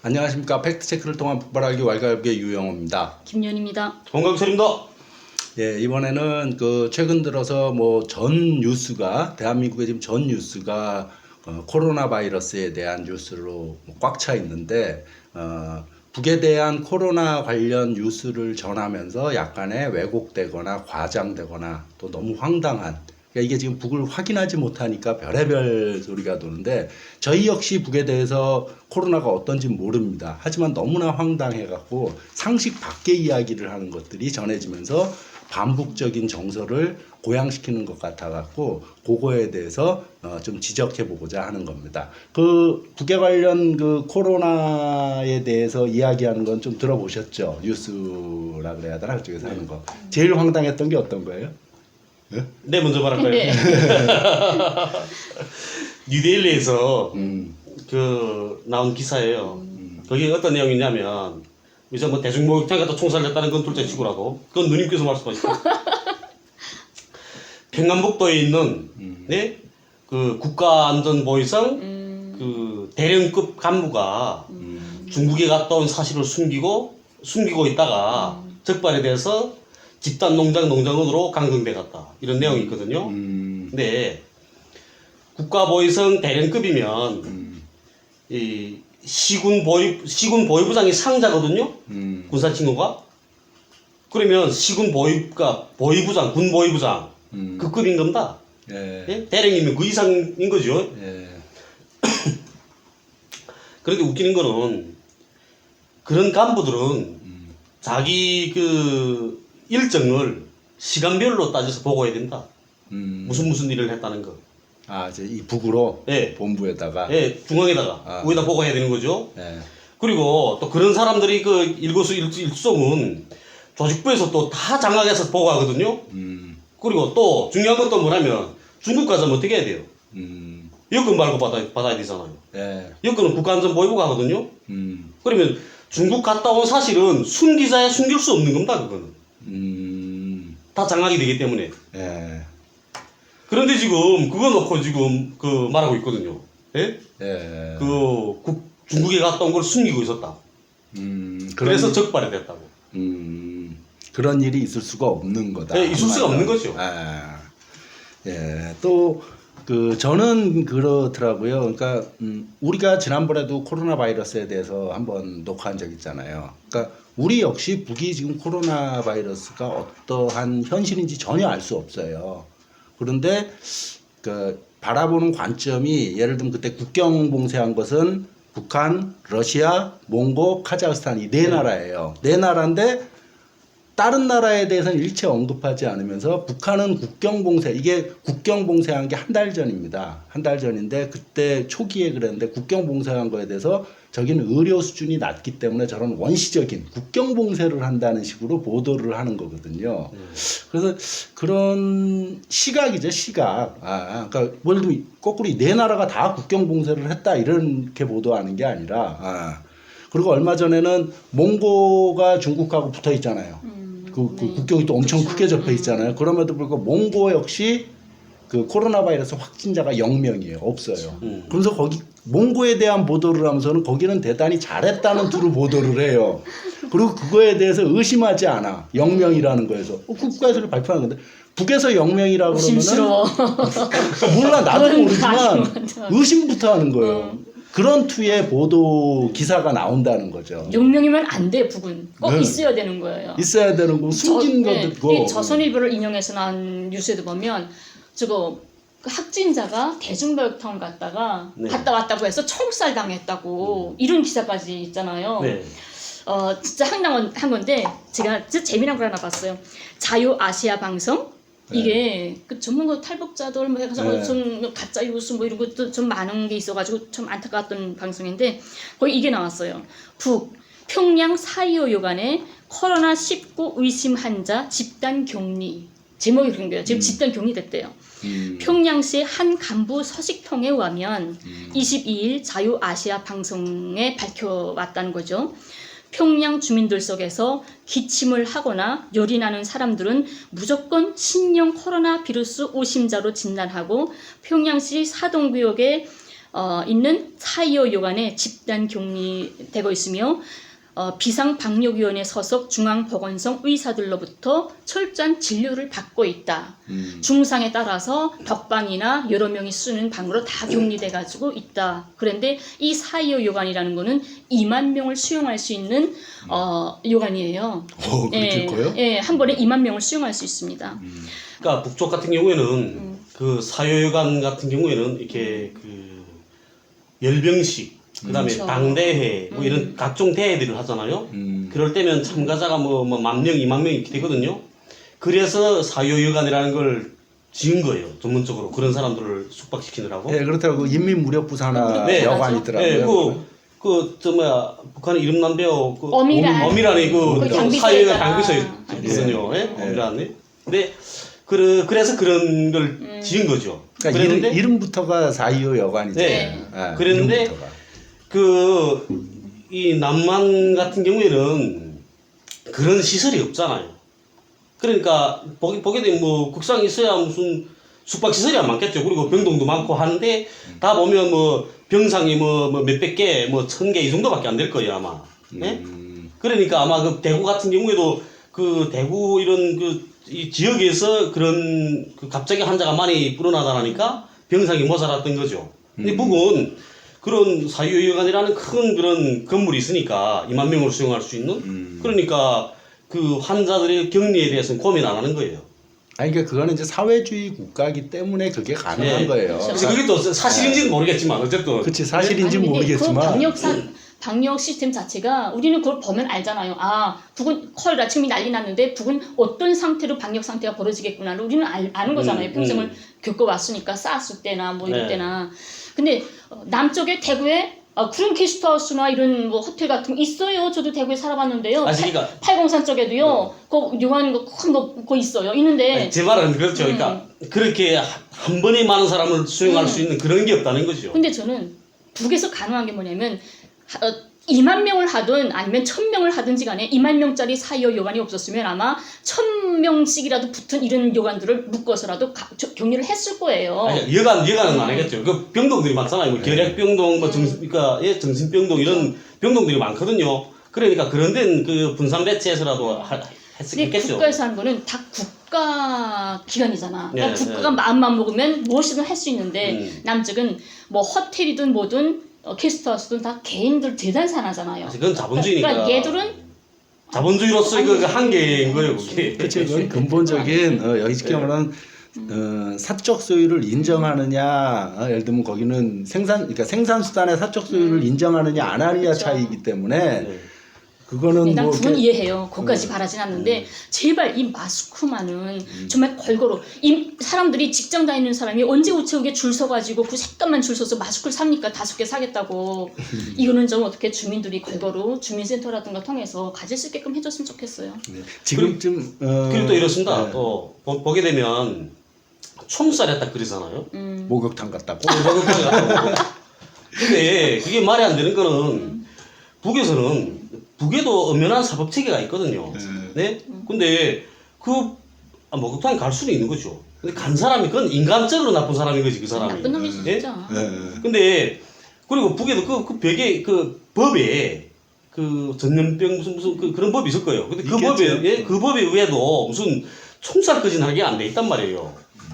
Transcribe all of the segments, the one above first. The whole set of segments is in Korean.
안녕하십니까. 팩트체크를 통한 폭발하기 왈가왈부의 유영호입니다. 김연입니다. 정강철입니다. 예, 이번에는 최근 들어서 전 뉴스가, 대한민국의 지금 전 뉴스가 코로나 바이러스에 대한 뉴스로 꽉 차 있는데, 북에 대한 코로나 관련 뉴스를 전하면서 약간의 왜곡되거나 과장되거나 또 너무 황당한, 그러니까 이게 지금 북을 확인하지 못하니까 별의별 소리가 도는데, 저희 역시 북에 대해서 코로나가 어떤지 모릅니다. 하지만 너무나 황당해갖고 상식 밖의 이야기를 하는 것들이 전해지면서 반복적인 정서를 고양시키는 것 같아갖고 그거에 대해서 좀 지적해보고자 하는 겁니다. 북에 관련 코로나에 대해서 이야기하는 건 좀 들어보셨죠? 뉴스라 그래야 되나? 그쪽에서 하는 거. 제일 황당했던 게 어떤 거예요? 네, 먼저 말할까요? 네. 뉴데일리에서 나온 기사예요. 거기 어떤 내용이냐면 이제 대중목욕탕 가서 총살냈다는 건 둘째 치고라도 그건 누님께서 말씀하셨죠. 평안북도에 있는 네? 국가안전보위성 대령급 간부가 중국에 갔다 온 사실을 숨기고 있다가 적발에 대해서 집단 농장으로 강경돼 갔다. 이런 내용이 있거든요. 근데 국가보위성 대령급이면 이 시군 보위부장이 상자거든요. 군사 친구가. 그러면 시군 보위부장, 군 보위부장 그 급인 겁니다. 예. 예? 대령이면 그 이상인 거죠. 예. 그런데 웃기는 거는 그런 간부들은 자기 일정을 시간별로 따져서 보고해야 된다. 무슨 일을 했다는 거. 이제 이 북으로 예. 본부에다가. 예, 중앙에다가 거기다 보고해야 되는 거죠. 예. 그리고 또 그런 사람들이 일거수일투족은 조직부에서 또 다 장악해서 보고하거든요. 그리고 또 중요한 것도 뭐냐면 중국 가서 어떻게 해야 돼요? 여권 발급 받아야 되잖아요. 예. 여권은 국가안전보위부가 하거든요. 그러면 중국 갔다 온 사실은 숨기자야 숨길 수 없는 겁니다. 그거는. 다 장악이 되기 때문에. 예. 그런데 지금 그거 놓고 지금 말하고 있거든요. 예? 예. 중국에 갔다 온 걸 숨기고 있었다. 그래서 적발이 됐다고. 그런 일이 있을 수가 없는 거다. 예, 있을 수가 없는 거죠. 예. 또 저는 그렇더라고요. 그러니까 우리가 지난번에도 코로나 바이러스에 대해서 한번 녹화한 적 있잖아요. 그러니까 우리 역시 북이 지금 코로나 바이러스가 어떠한 현실인지 전혀 알 수 없어요. 그런데 바라보는 관점이 예를 들면 그때 국경 봉쇄한 것은 북한, 러시아, 몽고, 카자흐스탄 이 네 나라예요. 네 나라인데 다른 나라에 대해서는 일체 언급하지 않으면서 북한은 국경 봉쇄, 이게 국경 봉쇄한 게 한 달 전입니다. 한 달 전인데 그때 초기에 그랬는데 국경 봉쇄한 거에 대해서 저기는 의료 수준이 낮기 때문에 저런 원시적인 국경 봉쇄를 한다는 식으로 보도를 하는 거거든요. 그래서 그런 시각이죠, 시각. 그러니까 예를 들면 거꾸로 네 나라가 다 국경 봉쇄를 했다 이렇게 보도하는 게 아니라 그리고 얼마 전에는 몽고가 중국하고 붙어 있잖아요. 네. 국경이 또 엄청 크게 접해 있잖아요. 그럼에도 불구하고 몽고 역시 코로나 바이러스 확진자가 0명이에요. 없어요. 그래서 거기 몽고에 대한 보도를 하면서는 거기는 대단히 잘했다는 투로 보도를 해요. 그리고 그거에 대해서 의심하지 않아. 0명이라는 거에서. 국가에서 발표한 건데 북에서 0명이라고 그러면은 의심스러워. 몰라, 나도 모르지만 맞아. 의심부터 하는 거예요. 그런 투의 보도 기사가 나온다는 거죠. 6명이면 안 돼, 북은. 꼭 네. 있어야 되는 거예요. 있어야 되는 거, 숨긴 것도 있고. 이 조선일보를 인용해서 나온 뉴스에도 보면 그 확진자가 대중목욕탕을 갔다가 갔다 왔다고 해서 총살 당했다고 이런 기사까지 있잖아요. 네. 진짜 황당한 건데 제가 진짜 재미난 걸 하나 봤어요. 자유아시아 방송. 이게 전문가 탈북자들 해서 좀 가짜 뉴스 이런 것도 좀 많은 게 있어가지고 좀 안타까웠던 방송인데 거기 이게 나왔어요. 북 평양 4.25 요간에 코로나19 의심 환자 집단 격리. 제목이 그런 거예요. 지금 집단 격리됐대요. 평양시 한 간부 서식통에 의하면 22일 자유아시아 방송에 밝혀왔다는 거죠. 평양 주민들 속에서 기침을 하거나 열이 나는 사람들은 무조건 신형 코로나 바이러스 오심자로 진단하고 평양시 사동구역의 있는 4.25 요간에 집단 격리되고 있으며 비상방역위원회 소속 중앙보건성 의사들로부터 철저한 진료를 받고 있다. 중상에 따라서 덕방이나 여러 명이 쓰는 방으로 다 격리돼 가지고 있다. 그런데 이 4.25 요간이라는 거는 2만 명을 수용할 수 있는 요간이에요. 그렇게 커요? 예, 한 번에 2만 명을 수용할 수 있습니다. 그러니까 북쪽 같은 경우에는 그 사요여관 같은 경우에는 이렇게 그 열병식 그다음에 그렇죠. 당대회 뭐 이런 각종 대회들을 하잖아요. 그럴 때면 참가자가 뭐 10,000명, 20,000명 이렇게 되거든요. 그래서 사요여관이라는 걸 지은 거예요. 전문적으로 그런 사람들을 숙박시키느라고. 네, 그렇더라고. 인민무력부산하 네. 여관이 있더라고요. 네, 저 뭐야 북한의 이름난 배우 그 어미란. 어미란이 그 장비서였잖아. 사요여관 장비서였거든요. 예? 네. 어미란이. 근데 그래서 그런 걸 지은 거죠. 그러니까 그랬는데 이름부터가 4.25 여관이죠. 네. 그랬는데 이 남만 같은 경우에는 그런 시설이 없잖아요. 그러니까 보게 되면 뭐 국상이 있어야 무슨 숙박 시설이 안 많겠죠. 그리고 병동도 많고 하는데 다 보면 뭐 병상이 뭐 몇백 개, 뭐 1,000개 이 정도밖에 안 될 거예요 아마. 네? 그러니까 아마 그 대구 같은 경우에도 그 대구 이런 이 지역에서 그런 갑자기 환자가 많이 불어나다니까 병상이 모자랐던 거죠. 근데 북은 그런 사유여관이라는 큰 그런 건물이 있으니까 2만 명을 수용할 수 있는 그러니까 그 환자들의 격리에 대해서는 고민 안 하는 거예요. 아니 그러니까 그거는 이제 사회주의 국가이기 때문에 그게 가능한 네. 거예요. 그래서 그게 또 사실인지는 모르겠지만 어쨌든 그렇지 사실인지 아니, 근데 모르겠지만 그 방역 시스템 자체가 우리는 그걸 보면 알잖아요. 아, 북은 콜라 지금 난리 났는데 북은 어떤 상태로 방역 상태가 벌어지겠구나를 우리는 아는 거잖아요. 평생을 겪어왔으니까 사스 때나 뭐 이럴 네. 때나. 근데 남쪽에 대구에 그런 게스트하우스나 이런 뭐 호텔 같은 거 있어요. 저도 대구에 살아봤는데요. 그러니까 803 쪽에도요. 그 요한 거 있어요. 있는데 제 말은 그렇죠. 그러니까 그렇게 한 번에 많은 사람을 수용할 수 있는 그런 게 없다는 거죠. 근데 저는 북에서 가능한 게 뭐냐면 2만 명을 하든 아니면 1,000명을 하든지 간에 2만 명짜리 4.25 요관이 없었으면 아마 1,000명씩이라도 붙은 이런 요관들을 묶어서라도 격리를 했을 거예요. 아니, 여간은 안 하겠죠. 그 병동들이 많잖아요. 뭐 결핵병동, 뭐 정신병동 이런 병동들이 많거든요. 그러니까 그런 데는 그 분산 배치해서라도 근데 했겠죠. 국가에서 하는 거는 다 국가 기관이잖아. 그러니까 네, 국가가 네. 마음만 먹으면 무엇이든 할 수 있는데 남측은 뭐 호텔이든 뭐든 게스트하우스든 다 개인들 재단산하잖아요. 그건 자본주의니까. 그러니까 얘들은 자본주의로서의 그 한계인 거예요, 그게. 그렇죠. 그건 근본적인 여기 쉽게 말하는 사적 소유를 인정하느냐, 예를 들면 거기는 그러니까 생산수단의 사적 소유를 인정하느냐 안 하느냐 그렇죠. 차이이기 때문에 네. 그거는 난 뭐 그건 이렇게 이해해요. 그것까지 바라진 않는데 제발 이 마스크만은 정말 걸거로 이 사람들이 직장 다니는 사람이 언제 우체국에 줄 서가지고 그 색감만 줄 서서 마스크를 삽니까? 5개 사겠다고. 이거는 좀 어떻게 주민들이 걸거로 주민센터라든가 통해서 가질 수 있게끔 해줬으면 좋겠어요. 네. 지금쯤 그리고 또 이렇습니다. 네. 또 보게 되면 총살에 딱 그러잖아요. 목욕탕 갔다고. 근데 그게 말이 안 되는 거는 북에도 엄연한 사법 체계가 있거든요. 네? 근데 목욕탕에 갈 수는 있는 거죠. 근데 간 사람이 그건 인간적으로 나쁜 사람인 거지, 그 사람이. 나쁜 놈이 예? 진짜. 근데 그리고 북에도 그 벽에 그 법에 그 전염병 무슨 그런 법이 있을 거예요. 근데 그 있겠죠. 법에 그 법에 의해도 무슨 총살까지는 하게 안 돼 있단 말이에요.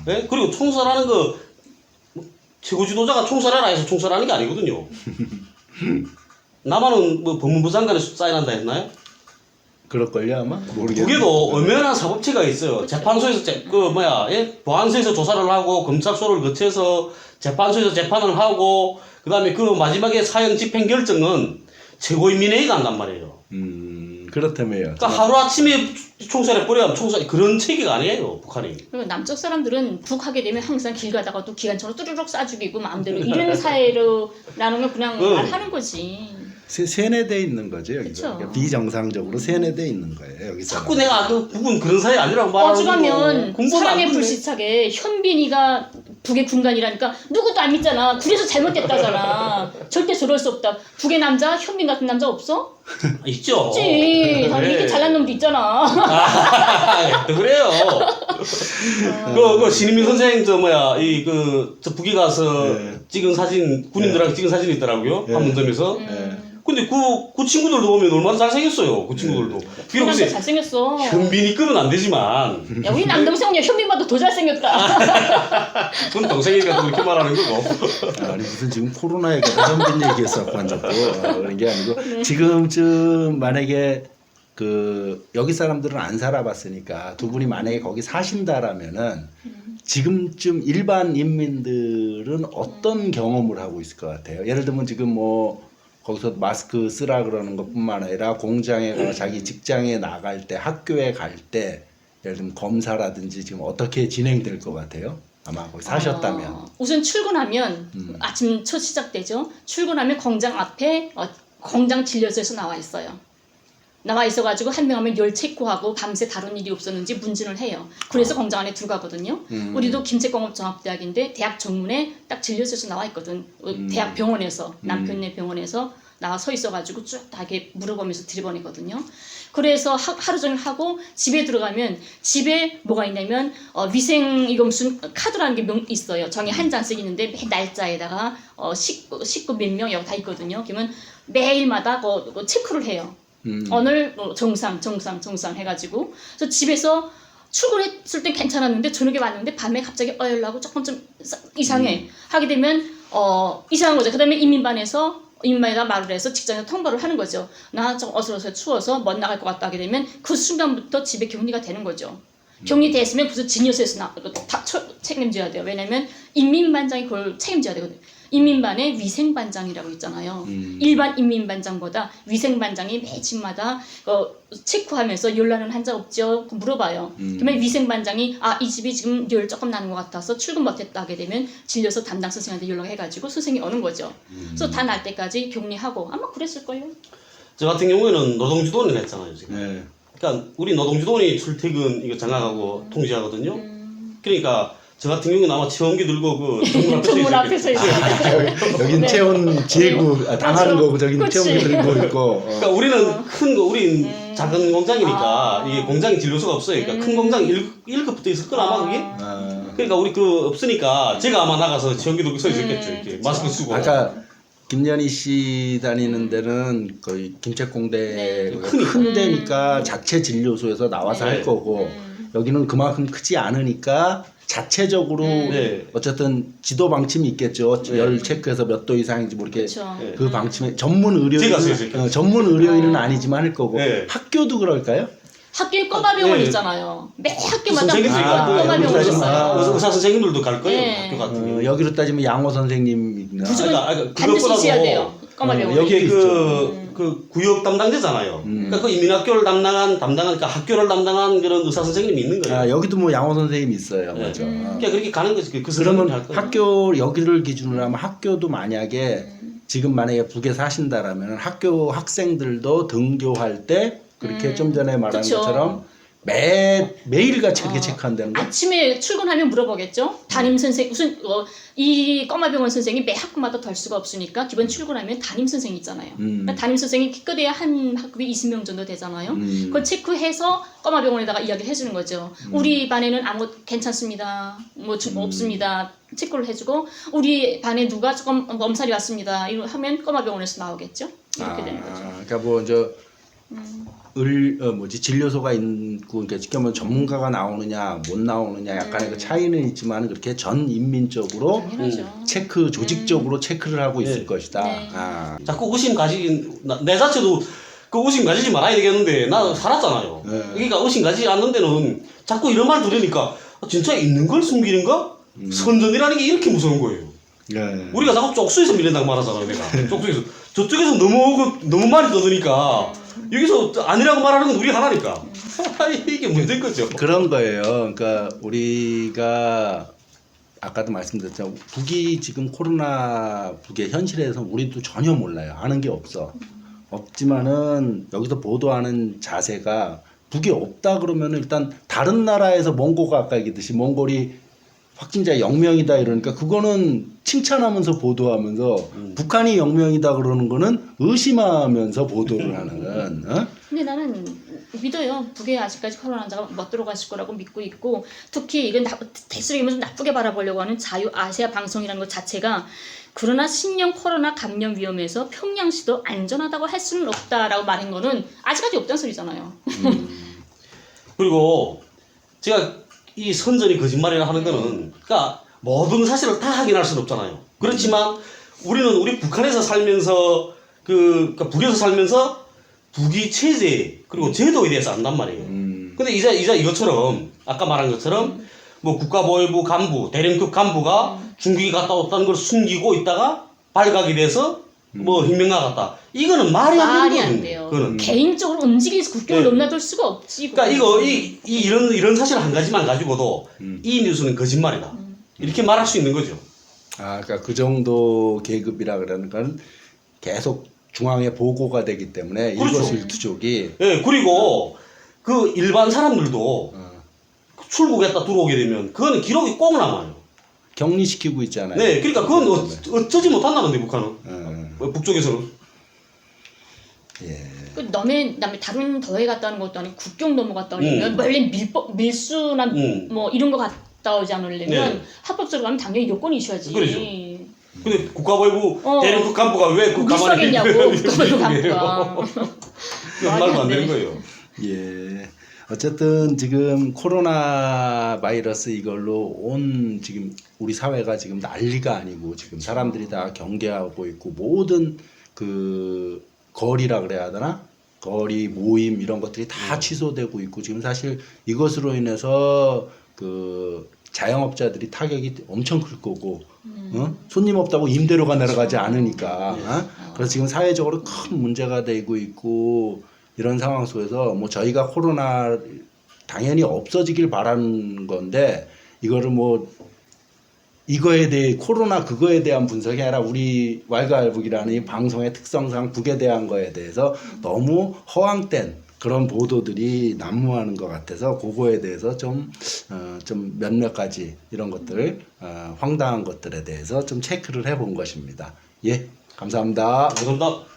예? 그리고 총살하는 거 최고 지도자가 총살하라 해서 총살하는 게 아니거든요. 남한은 뭐 법무부 장관에 사인한다 했나요? 그럴걸요 아마 모르겠는데. 북에도 엄연한 사법체가 있어요. 재판소에서 보안소에서 조사를 하고 검찰소를 거쳐서 재판소에서 재판을 하고 그다음에 그 마지막에 사형 집행 결정은 최고인민회의가 한단 말이에요. 그렇다며요. 그러니까 하루 아침에 총살해 버려야 총살 그런 체계가 아니에요 북한이. 그리고 남쪽 사람들은 북 하게 되면 항상 길 가다가도 기관총으로 뚜루룩 쏴 죽이고 마음대로 이런 사회로라는 걸 그냥 말하는 거지. 세뇌돼 있는 거죠 여기서. 그쵸. 그러니까 비정상적으로 세뇌돼 있는 거예요 여기서. 자꾸 내가 그 북은 그런 사회 아니라고 말하는 어지간하면 공부도 안 사랑의 했네. 불시착에 현빈이가 북의 군간이라니까 누구도 안 믿잖아. 그래서 잘못됐다잖아. 절대 저럴 수 없다. 북의 남자 현빈 같은 남자 없어? 있죠. 있지. 아니 그래. 이렇게 잘난 놈도 있잖아. 또 그래요. 그 신인민 선생 저 뭐야 저 북에 가서 네. 찍은 사진 군인들하고 찍은 사진이 있더라고요. 네. 판문점에서. 근데 그 친구들도 보면 얼마나 잘생겼어요. 그 친구들도. 비록 남자 글쎄 잘생겼어. 현빈이급은 안 되지만 야, 우리 남동생 현빈보다 더 잘생겼다. 그건 동생이니까 그렇게 말하는 거고. 아니 무슨 지금 코로나 얘기가 현빈 얘기했었고 한 적도 그런 게 아니고 지금쯤 만약에 그 여기 사람들은 안 살아봤으니까 두 분이 만약에 거기 사신다라면은 지금쯤 일반 인민들은 어떤 경험을 하고 있을 것 같아요? 예를 들면 지금 뭐 거기서 마스크 쓰라 그러는 것뿐만 아니라 공장에 가서 자기 직장에 나갈 때 학교에 갈 때 예를 들면 검사라든지 지금 어떻게 진행될 것 같아요? 아마 거기 사셨다면. 우선 출근하면 아침 첫 시작되죠. 출근하면 공장 앞에 공장 진료소에서 나와 있어요. 나와 있어가지고 한 명 하면 열 체크하고 밤새 다른 일이 없었는지 문진을 해요. 그래서 공장 안에 들어가거든요. 우리도 김책공업종합대학인데 대학 정문에 딱 진료소에서 나와 있거든. 대학 병원에서 남편네 병원에서 나와 서 있어가지고 쭉 다 이렇게 물어보면서 들이보내거든요. 그래서 하루 종일 하고 집에 들어가면 집에 뭐가 있냐면 위생 이거 무슨 카드라는 게 있어요. 정에 한 장씩 있는데 매 날짜에다가 식구 몇 명 여기 다 있거든요. 그러면 매일마다 그 체크를 해요. 오늘 정상 해가지고 그래서 집에서 출근했을 땐 괜찮았는데 저녁에 왔는데 밤에 갑자기 어열나고 조금 좀 이상해 하게 되면 이상한 거죠. 그다음에 인민반에다 말을 해서 직장에서 통보를 하는 거죠. 나 좀 어슬어슬 추워서 못 나갈 것 같다 하게 되면 그 순간부터 집에 격리가 되는 거죠. 격리됐으면 무슨 진료소에서 다 책임져야 돼요. 왜냐면 인민반장이 그걸 책임져야 되거든요. 인민반에 위생반장이라고 있잖아요. 일반 인민반장보다 위생반장이 매 집마다 체크하면서 열 나는 환자 없죠? 물어봐요. 그러면 위생반장이 이 집이 지금 열 조금 나는 것 같아서 출근 못했다 하게 되면 진료소 담당 선생님한테 연락해가지고 선생이 오는 거죠. 그래서 다 날 때까지 격리하고 아마 그랬을걸요. 저 같은 경우에는 노동주도원을 했잖아요 지금. 네. 그러니까 우리 노동주도원이 출퇴근 이거 장악하고 통제하거든요. 그러니까 저 같은 경우는 아마 체온기 들고 그 정문 앞에서 여긴 네. 체온 재고 당하는 거고 저긴 그치. 체온기 들고 있고. 그러니까 우리는 우린 작은 공장이니까 이게 공장에 진료소가 없어요. 그러니까 큰 공장 1급부터 있을 거나 아마 그게. 그러니까 우리 없으니까 제가 아마 나가서 체온기 들고 서 있었겠죠. 이렇게 마스크 쓰고. 아까 김연희 씨 다니는 데는 거의 김책공대 네. 큰 데니까 자체 진료소에서 나와서 할 거고 여기는 그만큼 크지 않으니까 자체적으로 네. 어쨌든 지도 방침이 있겠죠. 네. 열 체크해서 몇 도 이상인지 모르게 그렇죠. 그 방침에 전문 제가 의료인은 전문 의료인은 아니지만 할 거고 네. 학교도 그럴까요? 학교에 꼬마병원 네. 있잖아요. 매 학교마다 선생님도 있고 꼬마병원 의사 있어요. 의사 선생님들도 갈 거예요. 네. 학교 같은 경우. 여기로 따지면 양호 선생님이나 무조건 반드시 있어야 돼요. 꼬마병원. 여기 이게 있죠. 그 구역 담당자잖아요. 그러니까 그 인민학교를 담당한 그러니까 학교를 담당한 그런 의사 선생님이 있는 거예요. 여기도 뭐 양호 선생님이 있어요. 네. 맞죠. 그러니까 그렇게 가는 거지. 그 그러면 선생님이 할 거예요. 학교 여기를 기준으로 하면 학교도 만약에 지금 만약에 북에 사신다라면 학교 학생들도 등교할 때 그렇게 좀 전에 말한 그쵸. 것처럼 매일같이 이렇게 체크한다는 거. 아침에 출근하면 물어보겠죠. 담임 선생 무슨 이 꼬마병원 선생이 매 학급마다 덜 수가 없으니까 기본 출근하면 담임 선생 있잖아요. 그러니까 담임 선생이 기껏해야 한 학급이 20명 정도 되잖아요. 그걸 체크해서 꼬마병원에다가 이야기를 해주는 거죠. 우리 반에는 아무 괜찮습니다. 뭐 없습니다. 체크를 해주고 우리 반에 누가 조금 몸살이 왔습니다. 이거 하면 꼬마병원에서 나오겠죠. 이렇게 되는 거죠. 그러니까 뭐 진료소가 있고 그러니까 지켜보면 전문가가 나오느냐 못 나오느냐 약간의 그 차이는 있지만 그렇게 전 인민적으로 당연하죠. 체크 조직적으로 체크를 하고 있을 네. 것이다. 네. 자꾸 의심 가지긴 내 자체도 그 의심 가지지 말아야 되겠는데 나 살았잖아요. 네. 그러니까 의심 가지지 않는 데는 자꾸 이런 말 들으니까 진짜 있는 걸 숨기는가? 선전이라는 게 이렇게 무서운 거예요. 네. 우리가 자꾸 쪽수에서 밀린다고 말하잖아요. 내가 쪽수에서 저쪽에서 너무 많이 떠드니까 여기서 아니라고 말하는 건 우리 하나니까 이게 문제인 거죠. 그런 거예요. 그러니까 우리가 아까도 말씀드렸지만 북이 지금 코로나 북의 현실에서 우리도 전혀 몰라요. 아는 게 없어. 없지만은 여기서 보도하는 자세가 북이 없다 그러면은 일단 다른 나라에서 몽고가 아까 얘기했듯이 몽골이 확진자 0명이다 이러니까 그거는 칭찬하면서 보도하면서 북한이 0명이다 그러는 거는 의심하면서 보도를 하는. 근데 나는 믿어요. 북에 아직까지 코로나 환자가 못 들어갔을 거라고 믿고 있고, 특히 이건 대수롭게 좀 나쁘게 바라보려고 하는 자유 아시아 방송이라는 것 자체가, 그러나 신형 코로나 감염 위험에서 평양시도 안전하다고 할 수는 없다라고 말한 거는 아직까지 없다는 소리잖아요. 그리고 제가 이 선전이 거짓말이라 하는 거는, 그러니까 모든 사실을 다 확인할 수는 없잖아요. 그렇지만 우리는 우리 북한에서 살면서 그러니까 북에서 살면서 북이 체제 그리고 제도에 대해서 안단 말이에요. 근데 이제 이것처럼 아까 말한 것처럼 뭐 국가보위부 간부, 대령급 간부가 중국에 갔다 왔다는 걸 숨기고 있다가 발각이 돼서 뭐 혁명가 갔다. 이거는 말이 안 말이 안 되는 돼요. 거거든요. 개인적으로 움직여서 국경을 네. 넘나들 수가 없지. 그러니까 이런 사실 한 가지만 가지고도 이 뉴스는 거짓말이다. 이렇게 말할 수 있는 거죠. 아, 그러니까 그 정도 계급이라 그러는 건 계속 중앙에 보고가 되기 때문에 그렇죠. 일거수일투족이 예, 그리고 그 일반 사람들도 출국했다 들어오게 되면 그거는 기록이 꼭 남아요. 격리시키고 있잖아요. 네, 그러니까 그건 어쩌지 못한다면 돼, 북한은. 북쪽에서는. 예. 그 남의 다른 더해 갔다 오는 것도 아니고 국경 넘어갔다 오려면 원래 밀수나 뭐 이런 거 갔다 오지 않으려면 네. 합법적으로 가면 당연히 요건이 있어야지. 그러죠. 근데 국가보위부 대령급 간부가 왜 그 가만히 밀수하겠냐고 국가보위부 간부가. 그건 말도 안 되는 거예요. 예. 어쨌든 지금 코로나 바이러스 이걸로 온 지금 우리 사회가 지금 난리가 아니고 지금 사람들이 다 경계하고 있고 모든 그 거리라 그래야 하나? 거리 모임 이런 것들이 다 취소되고 있고 지금 사실 이것으로 인해서 그 자영업자들이 타격이 엄청 클 거고 손님 없다고 임대료가 내려가지 않으니까 그래서 지금 사회적으로 큰 문제가 되고 있고 이런 상황 속에서 뭐 저희가 코로나 당연히 없어지길 바라는 건데 이거를 뭐 이거에 대해 코로나 그거에 대한 분석이 아니라 우리 왈가왈부기라는 이 방송의 특성상 북에 대한 거에 대해서 너무 허황된 그런 보도들이 난무하는 것 같아서 그거에 대해서 좀 몇몇 가지 이런 것들 황당한 것들에 대해서 좀 체크를 해본 것입니다. 예, 감사합니다. 감사합니다.